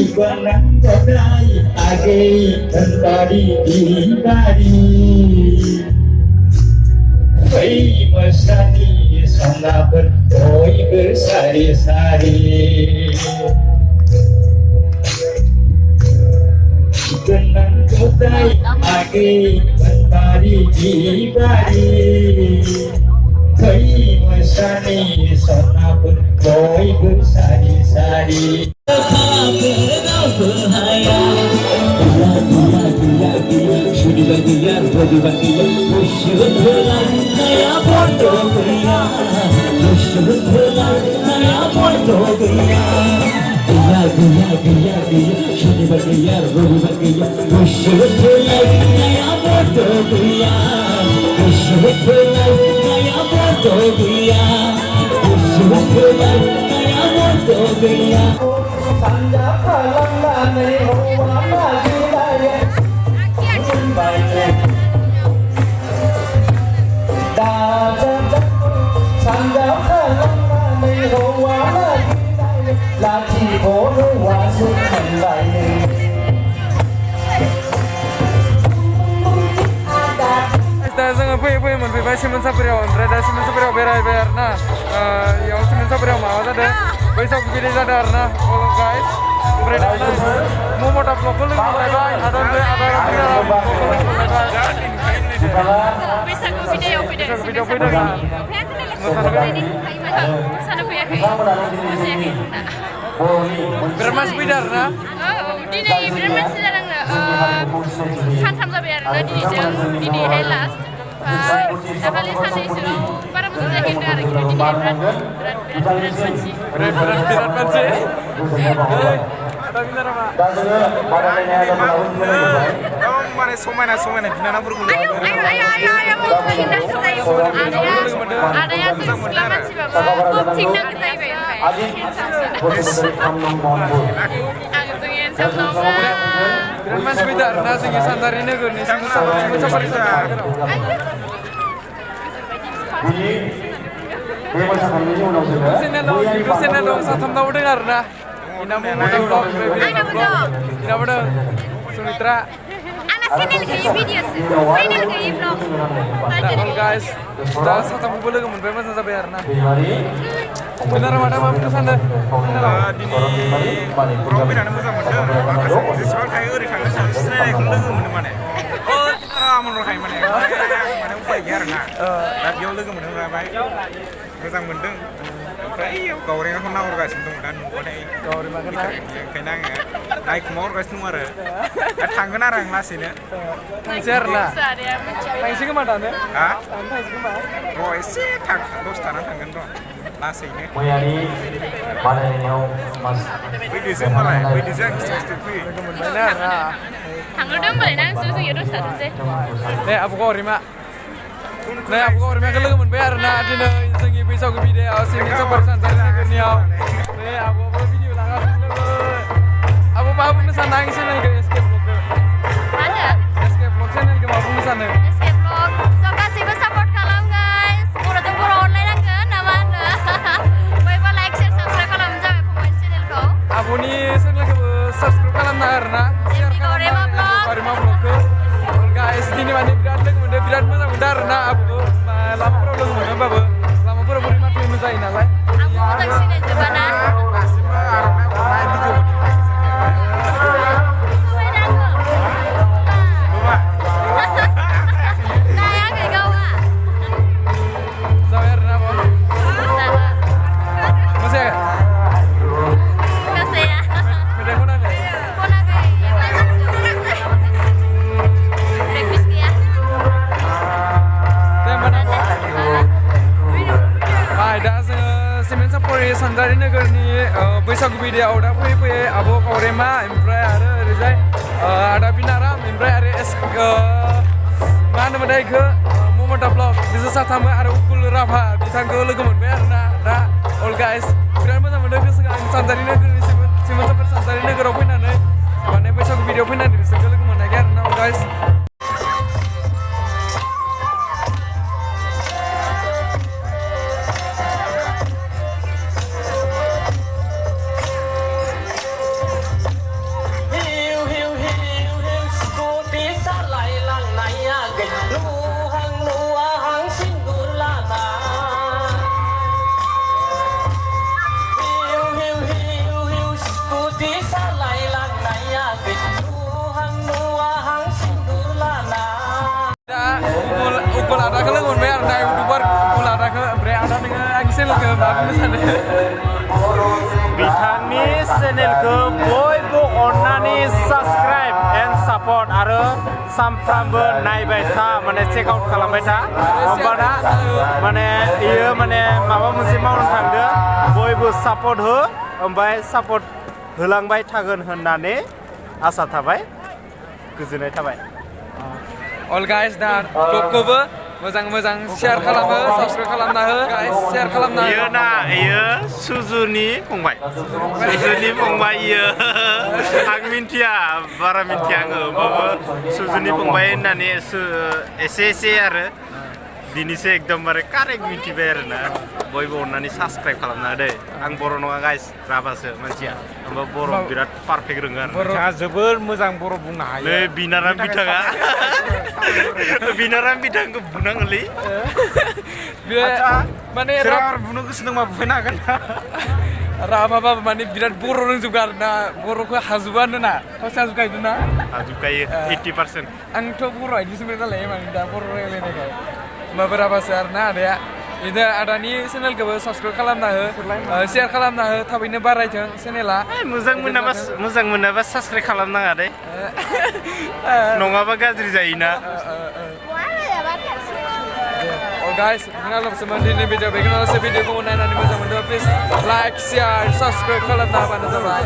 benang kodai age tentari di bari Bayi mesrani sana bertoy bersari-sari Benang kodai age tentari di bari Bayi mesrani sana bertoy bersari-sari जोङो फैयै मोनफैबाय cement सापरियाव ओमफ्राय दा cement सापरियाव बेरायबाय आरो ना बेयाव सिमेन्ट सापरियाव माबा जादों बैसागु गिदिर जादों आरो ना गाइस ओमफ्राय दा ममता ब्लगखौ लोगो मोनलायबाय बैसागु भिडिअ फैदों मोसानो फैयाखै बिराद मानसि फैदों आरो ना दिनै बिराद मानसि जादों सानथाम जाबाय आरोना दिनैहाय लास्ट दाखालि साननैसोआव बारा मोजां जायाखै होनदों आरो दिनै बिराद मानसि माने समायना बिनानावफोरखौ आदाया सिख्ला मानसिबाबो थिग नांगौ जाहैबाय बिराद मानसि फैदों आरो ना जोंनि सानजारि नोगोरनि साफारि इउटुब चेनेल दं साथामनाव दं आरो ना इनाबो दं इनाबो दं सुमित्रा चेनेल गैयि भिडिअ'सो चेनेल गैयि ब्लग गाइस दा साथामखौबो लोगो मोनबाय मोजां जाबाय आरो ना बेनारा मादा मा बुंनो सानदों दिनै फैनानै मोजां मोनदों माखासे जेसेबां थायो ओरै थाङो सिनायनायखौ लोगो मोनो माने मनरखायो माने उपाय गैया आरो ना दा बेयाव लोगो मोनदों नालाय मोजां मोनदों ओमफ्राय गावरेङाखौ नाहरगासिनो दं दा नुबाथाय ओंखायनो आङो नायखुमाहरगासिनो दं आरो दा थांगोन आरो आं लासैनो थांसै आरो ना थांसै खोमा दानो र' एसे दसे थानानै थांगोन र' लासैनो फैदोसो मालाय फैदोसो आं खिथु फैयो मोनबायना आरो ना थांग्रोदों होनबालाय ना जों इयाव दसे थाथोंसै दे आब'खौ अरिमा लोगो मोनबाय आरो ना दिनै जोंनि बैसागु भिडिअ'आव सिमेन्ट सापरि सानजारि नोगोरनियाव बे आब'आबो भिडिअ लागासिनो आब' मा बुंनो सानो आंनि चेनेलखौ एसके ब्लगखौ मा होनो एसके ब्लग चेनेलखौ मा बुंनो सानो एसके ब्लग स' गासैबो सापर्ट खालाम गाइस बर'जों बर' अनलायनांगोन ना मा होनो बयबो लाइक शेयार साबस्क्राइब खालामनो जाबाय फंबायनि चेनेलखौ आब'नि चेनेलखौबो साबस्क्राइब खालामना आरोना शेयार खालामना अरिमा ब्लगखौ गाइस दिनै माने बिराद लोगो मोनदों बिराद मोजां मोनदों आरो ना आब'खौ लामाफोराव लोगो मोनो होमबाबो लामाफोराव बोरै माथो मोजां जायो नालाय आंबो मोजां सिनायजोबा ना दासिमबो आर'नाइ हरनाय भिडिअ नायाखै गावहा जाबाय आरो ना आब' मोसायाखै गासैया मेथाइ खनाखै प्रेक्टिस गैया दे होमबा ना आब' दा जोङो सिमेन्ट सापरि सानजारि नोगोरनि बैसागु भिडिअ'आव दा फैयै आब' गावरेमा ओमफ्राय आरो ओरैजाय आदा बिनाराम ओमफ्राय आरो मा होनोमोनथाय बेखौ ममता ब्लग बिसोर साथामो आरो उकुल राभा बिथांखौ लोगो मोनबाय आरो ना दा अल गाइस बिराद मोजां मोनदों गोसोखौ आं सानजारि नोगोरनि सिमेन्ट सापरि सानजारि नोगोराव फैनानै माने बैसागु भिडिअ फैनानै बिसोरखौ लोगो मोननाय आरो ना अल guys Da ukul ada ke lengun bayar da youtuber ukul ada ke bre ada dengan lagi channel ke apa misalnya बिथांनि चेनेलखौ बयबो अन्नानै साबस्क्राइब एन्ड सापर्ट आरो सानफ्रामबो नायबाय था माने चेक आउट खालामबाय था होमबाना माने इयो माने माबा मोनसे मावनो थांदो बयबो सापर्ट हो ओमफ्राय सापर्ट होलांबाय थागोन होननानै आसा थाबाय गोजोननाय थाबाय all guys दा vlogखौबो मोजां share खालामो subscribe खालामना हो guys share खालामना इयो ना इयो सुजुनि फंबाय इयो आं मिन्थिया बारा मिन्थिया आङो होमबाबो सुजुनि फंबाय होननानै एसे आरो दिनैसो एकदमबारे कारेक्ट मिन्थिबाय आरोना बयबो अननानै साबस्क्राइब खालामना हो दै आं बर' नङा गाइस राभासो मानसिया होमबा बर' बिराद पारफेक्ट रोङो आरो बिथाङा जोबोर मोजां बर' बुंनो हायो नै बिनाराम बिथांखौ बुनाङोलै बे माने सोरबा बुनो गोसो दंबा बुफैनो हागोन राभाबाबो माने बिराद बर' रोंजोबो आरोना बर'खौ हाजोबानो ना फार्स्ट हाजोबखायो ना हाजोबखायो 80% आंथ' बर' आइदिसो मोन नालाय माने दा बर' रायलायनायखाय होमबाबो राभासो आरोना आदाया बिदिनो आदानि चेनेलखौबो साबस्क्राइब खालामना हो शेयार खालामना हो थाबैनो बारायथों चेनेला मोजां मोनाबा साबस्क्राइब खालामनाङा दे नङाबा गाज्रि जायोना guys, दिनै भिडिअ बेखिनियावसो भिडिअखौ नायनानै मोजां मोनदों प्लिज लाइक शेयार साबस्क्राइब खालामना होबानो जाबाय